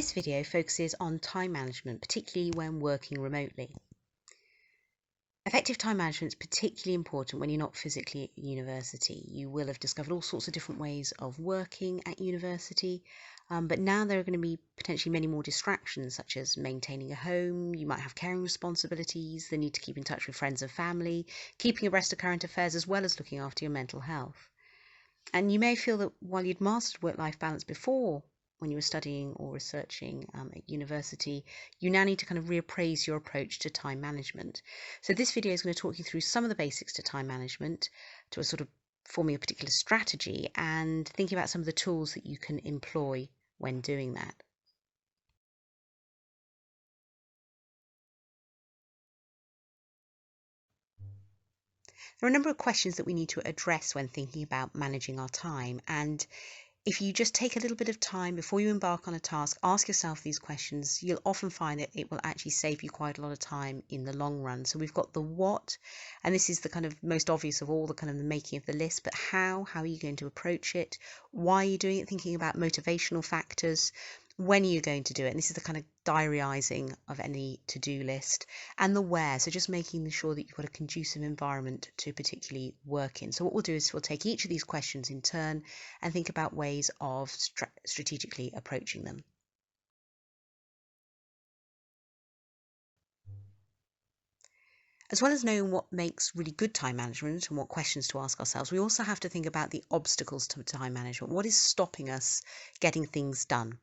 This video focuses on time management, particularly when working remotely. Effective time management is particularly important when you're not physically at university. You will have discovered all sorts of different ways of working at university, but now there are going to be potentially many more distractions, such as maintaining a home. You might have caring responsibilities, the need to keep in touch with friends and family, keeping abreast of current affairs, as well as looking after your mental health. And you may feel that while you'd mastered work-life balance before, when you were studying or researching at university, you now need to kind of reappraise your approach to time management. So this video is going to talk you through some of the basics to time management, to a sort of forming a particular strategy and thinking about some of the tools that you can employ when doing that. There are a number of questions that we need to address when thinking about managing our time, and if you just take a little bit of time before you embark on a task, ask yourself these questions, you'll often find that it will actually save you quite a lot of time in the long run. So we've got the what, and this is the kind of most obvious of all, the kind of the making of the list, but how are you going to approach it? Why are you doing it? Thinking about motivational factors. When are you going to do it? And this is the kind of diaryizing of any to-do list. And the where, so just making sure that you've got a conducive environment to particularly work in. So what we'll do is we'll take each of these questions in turn and think about ways of strategically approaching them. As well as knowing what makes really good time management and what questions to ask ourselves, we also have to think about the obstacles to time management. What is stopping us getting things done?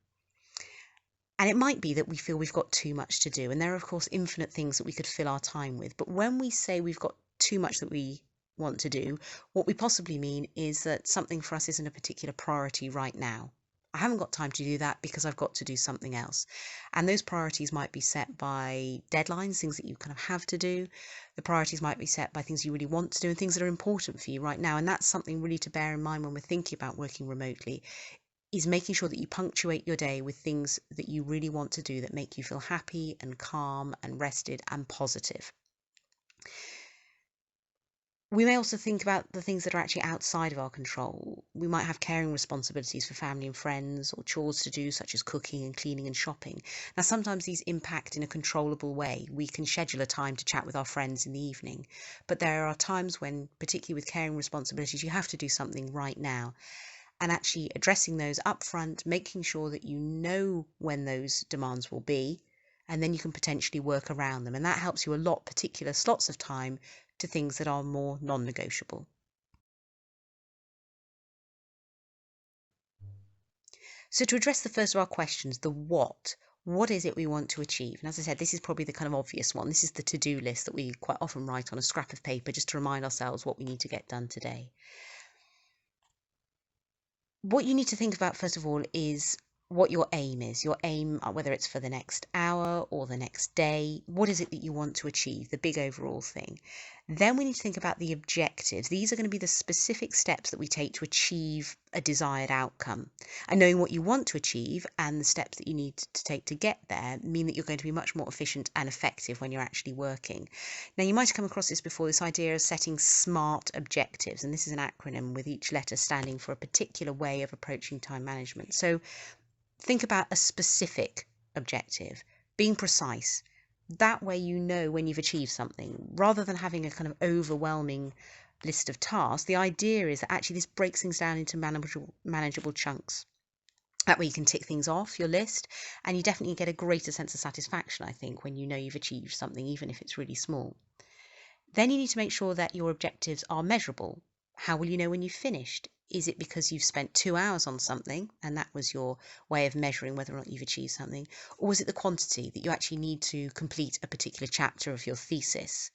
And it might be that we feel we've got too much to do. And there are, of course, infinite things that we could fill our time with. But when we say we've got too much that we want to do, what we possibly mean is that something for us isn't a particular priority right now. I haven't got time to do that because I've got to do something else. And those priorities might be set by deadlines, things that you kind of have to do. The priorities might be set by things you really want to do and things that are important for you right now. And that's something really to bear in mind when we're thinking about working remotely, is making sure that you punctuate your day with things that you really want to do that make you feel happy and calm and rested and positive. We may also think about the things that are actually outside of our control. We might have caring responsibilities for family and friends, or chores to do such as cooking and cleaning and shopping. Now sometimes these impact in a controllable way. We can schedule a time to chat with our friends in the evening, but there are times when, particularly with caring responsibilities, you have to do something right now. And actually addressing those up front, making sure that you know when those demands will be, and then you can potentially work around them. And that helps you allot particular slots of time to things that are more non-negotiable. So to address the first of our questions, the what is it we want to achieve? And as I said, this is probably the kind of obvious one. This is the to-do list that we quite often write on a scrap of paper just to remind ourselves what we need to get done today. What you need to think about first of all is what your aim is. Your aim, whether it's for the next hour or the next day, what is it that you want to achieve, the big overall thing. Then we need to think about the objectives. These are going to be the specific steps that we take to achieve a desired outcome. And knowing what you want to achieve and the steps that you need to take to get there mean that you're going to be much more efficient and effective when you're actually working. Now, you might have come across this before, this idea of setting SMART objectives, and this is an acronym with each letter standing for a particular way of approaching time management. So think about a specific objective, being precise. That way you know when you've achieved something, rather than having a kind of overwhelming list of tasks. The idea is that actually this breaks things down into manageable chunks. That way you can tick things off your list, and you definitely get a greater sense of satisfaction, I think, when you know you've achieved something, even if it's really small. Then you need to make sure that your objectives are measurable. How will you know when you've finished? Is it because you've spent 2 hours on something and that was your way of measuring whether or not you've achieved something? Or is it the quantity that you actually need to complete a particular chapter of your thesis?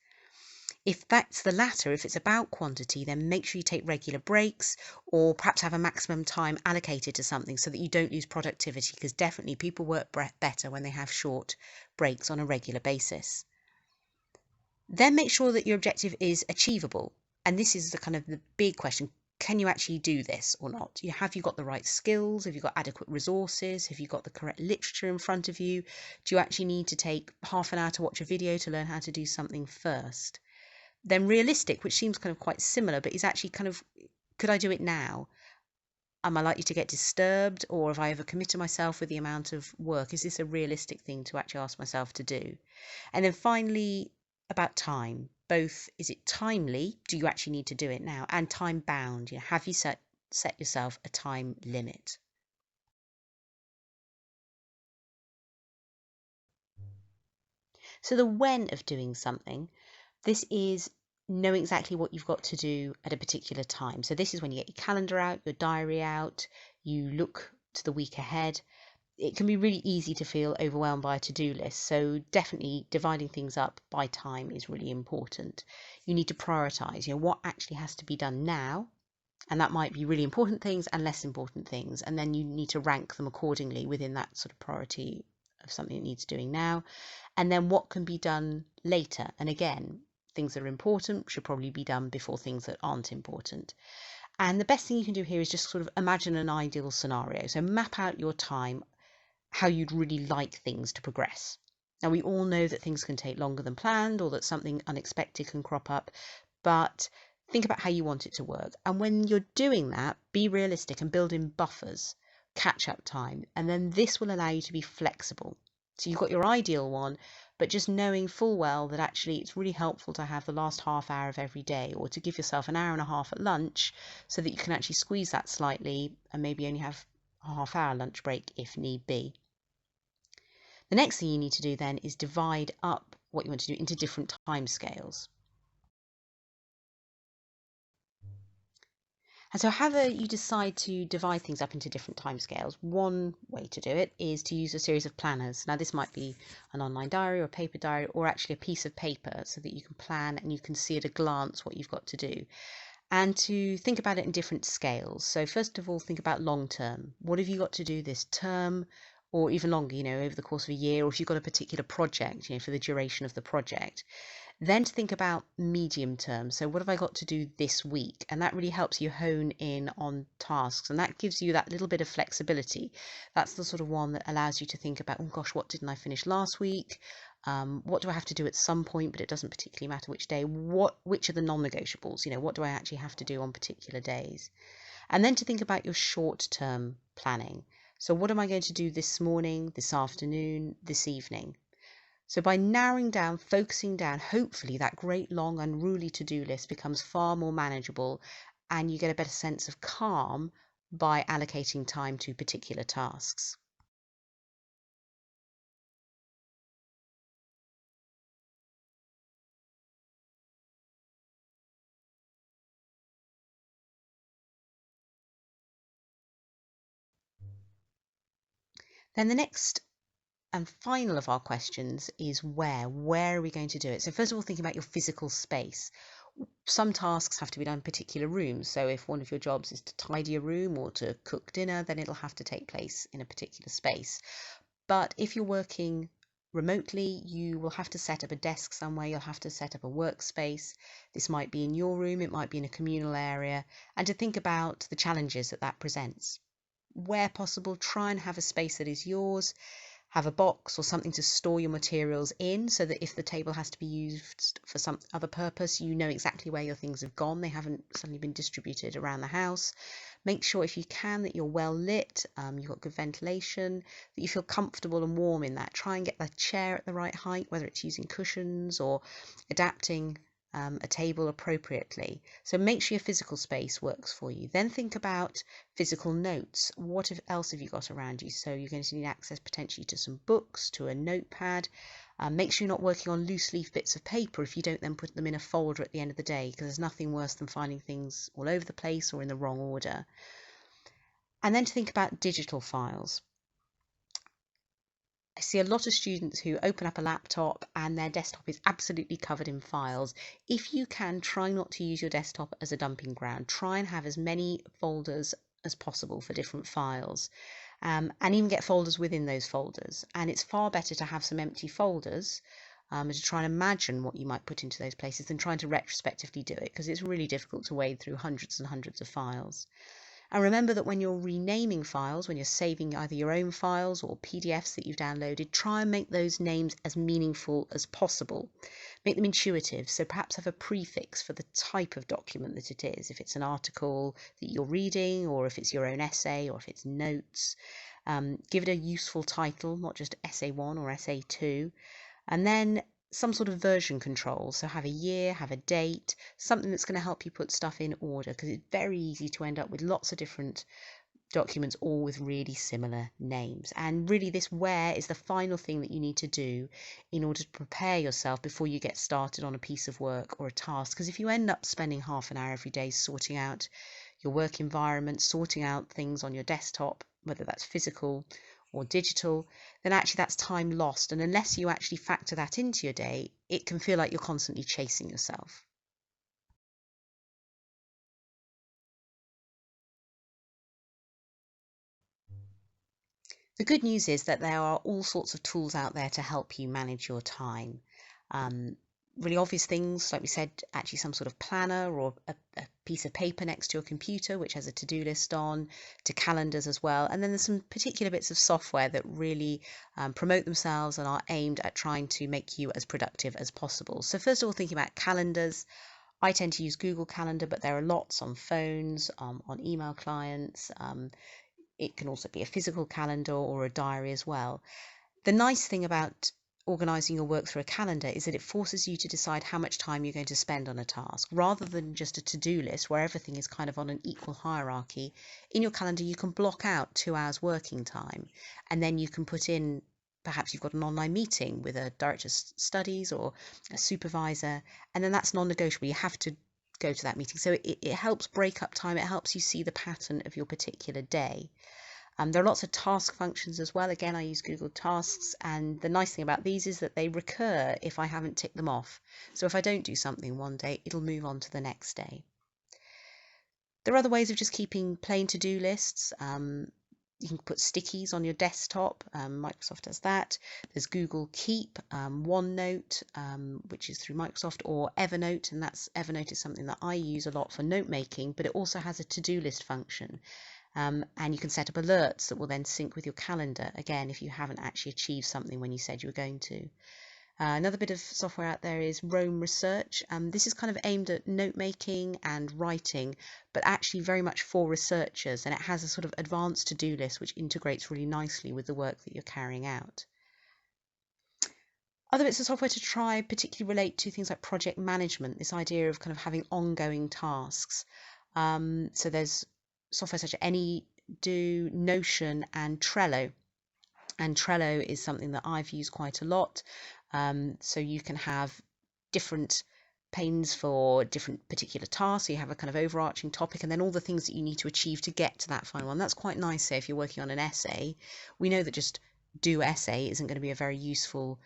If that's the latter, if it's about quantity, then make sure you take regular breaks, or perhaps have a maximum time allocated to something so that you don't lose productivity, because definitely people work better when they have short breaks on a regular basis. Then make sure that your objective is achievable. And this is the kind of the big question. Can you actually do this or not? Have you got the right skills? Have you got adequate resources? Have you got the correct literature in front of you? Do you actually need to take half an hour to watch a video to learn how to do something first? Then realistic, which seems kind of quite similar, but is actually kind of, could I do it now? Am I likely to get disturbed, or have I overcommitted myself with the amount of work? Is this a realistic thing to actually ask myself to do? And then finally, about time. Both, is it timely? Do you actually need to do it now? And time bound. Have you set yourself a time limit? So the when of doing something, this is knowing exactly what you've got to do at a particular time. So this is when you get your calendar out, your diary out, you look to the week ahead. It can be really easy to feel overwhelmed by a to-do list. So definitely dividing things up by time is really important. You need to prioritize, what actually has to be done now. And that might be really important things and less important things. And then you need to rank them accordingly within that sort of priority of something that needs doing now. And then what can be done later. And again, things that are important should probably be done before things that aren't important. And the best thing you can do here is just sort of imagine an ideal scenario. So map out your time, how you'd really like things to progress. Now, we all know that things can take longer than planned or that something unexpected can crop up, but think about how you want it to work. And when you're doing that, be realistic and build in buffers, catch up time, and then this will allow you to be flexible. So you've got your ideal one, but just knowing full well that actually it's really helpful to have the last half hour of every day, or to give yourself an hour and a half at lunch so that you can actually squeeze that slightly and maybe only have a half hour lunch break if need be. The next thing you need to do then is divide up what you want to do into different time scales. And so however you decide to divide things up into different timescales, one way to do it is to use a series of planners. Now this might be an online diary or a paper diary, or actually a piece of paper so that you can plan and you can see at a glance what you've got to do. And to think about it in different scales. So first of all, think about long term. What have you got to do this term, or even longer, over the course of a year, or if you've got a particular project, for the duration of the project. Then to think about medium term. So what have I got to do this week? And that really helps you hone in on tasks. And that gives you that little bit of flexibility. That's the sort of one that allows you to think about, oh gosh, what didn't I finish last week? What do I have to do at some point, but it doesn't particularly matter which day? Which are the non-negotiables? What do I actually have to do on particular days? And then to think about your short-term planning. So what am I going to do this morning, this afternoon, this evening? So by narrowing down, focusing down, hopefully that great long unruly to-do list becomes far more manageable and you get a better sense of calm by allocating time to particular tasks. Then the next and final of our questions is where. Where are we going to do it? So first of all, thinking about your physical space. Some tasks have to be done in particular rooms. So if one of your jobs is to tidy a room or to cook dinner, then it'll have to take place in a particular space. But if you're working remotely, you will have to set up a desk somewhere, you'll have to set up a workspace. This might be in your room, it might be in a communal area, and to think about the challenges that that presents. Where possible, try and have a space that is yours. Have a box or something to store your materials in so that if the table has to be used for some other purpose, you know exactly where your things have gone. They haven't suddenly been distributed around the house. Make sure if you can that you're well lit, you've got good ventilation, that you feel comfortable and warm in that. Try and get the chair at the right height, whether it's using cushions or adapting a table appropriately. So make sure your physical space works for you. Then think about physical notes. What else have you got around you? So you're going to need access potentially to some books, to a notepad. Make sure you're not working on loose leaf bits of paper if you don't then put them in a folder at the end of the day, because there's nothing worse than finding things all over the place or in the wrong order. And then to think about digital files. I see a lot of students who open up a laptop and their desktop is absolutely covered in files. If you can, try not to use your desktop as a dumping ground. Try and have as many folders as possible for different files, and even get folders within those folders. And it's far better to have some empty folders and to try and imagine what you might put into those places than trying to retrospectively do it, because it's really difficult to wade through hundreds and hundreds of files. And remember that when you're renaming files, when you're saving either your own files or PDFs that you've downloaded, try and make those names as meaningful as possible. Make them intuitive, so perhaps have a prefix for the type of document that it is, if it's an article that you're reading, or if it's your own essay, or if it's notes. Give it a useful title, not just Essay 1 or Essay 2. And then some sort of version control. So have a year, have a date, something that's going to help you put stuff in order, because it's very easy to end up with lots of different documents all with really similar names. And really this where is the final thing that you need to do in order to prepare yourself before you get started on a piece of work or a task. Because if you end up spending half an hour every day sorting out your work environment, sorting out things on your desktop, whether that's physical or digital, then actually that's time lost. And unless you actually factor that into your day, it can feel like you're constantly chasing yourself. The good news is that there are all sorts of tools out there to help you manage your time. Um, Really obvious things, like we said, actually some sort of planner or a piece of paper next to your computer which has a to-do list on, to calendars as well. And then there's some particular bits of software that really promote themselves and are aimed at trying to make you as productive as possible. So first of all, thinking about calendars, I tend to use Google Calendar, but there are lots on phones, on email clients. It can also be a physical calendar or a diary as well. The nice thing about organising your work through a calendar is that it forces you to decide how much time you're going to spend on a task rather than just a to-do list where everything is kind of on an equal hierarchy. In your calendar, you can block out 2 hours working time, and then you can put in, perhaps you've got an online meeting with a director of studies or a supervisor, and then that's non-negotiable. You have to go to that meeting. So it helps break up time. It helps you see the pattern of your particular day. There are lots of task functions as well. Again, I use Google Tasks, and the nice thing about these is that they recur if I haven't ticked them off. So if I don't do something one day, it'll move on to the next day. There are other ways of just keeping plain to-do lists. You can put stickies on your desktop. Microsoft does that. There's Google Keep, OneNote, which is through Microsoft, or Evernote, and Evernote is something that I use a lot for note making, but it also has a to-do list function. And you can set up alerts that will then sync with your calendar, again, if you haven't actually achieved something when you said you were going to. Another bit of software out there is Roam Research. This is kind of aimed at note making and writing, but actually very much for researchers, and it has a sort of advanced to-do list which integrates really nicely with the work that you're carrying out. Other bits of software to try particularly relate to things like project management, this idea of kind of having ongoing tasks. So there's software such as AnyDo, Notion, and Trello. And Trello is something that I've used quite a lot. So you can have different panes for different particular tasks. So you have a kind of overarching topic and then all the things that you need to achieve to get to that final one. That's quite nice. Say if you're working on an essay, we know that just do essay isn't going to be a very useful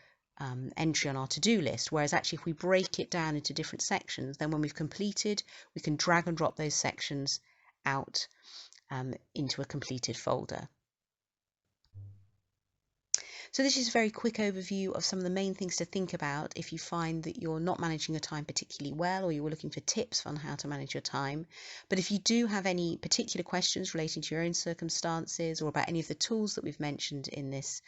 entry on our to-do list. Whereas actually if we break it down into different sections, then when we've completed, we can drag and drop those sections out into a completed folder. So this is a very quick overview of some of the main things to think about if you find that you're not managing your time particularly well, or you were looking for tips on how to manage your time. But if you do have any particular questions relating to your own circumstances or about any of the tools that we've mentioned in this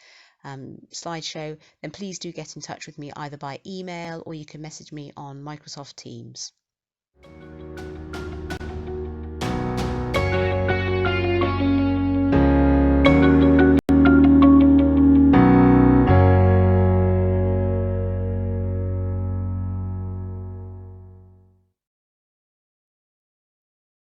slideshow, then please do get in touch with me either by email or you can message me on Microsoft Teams.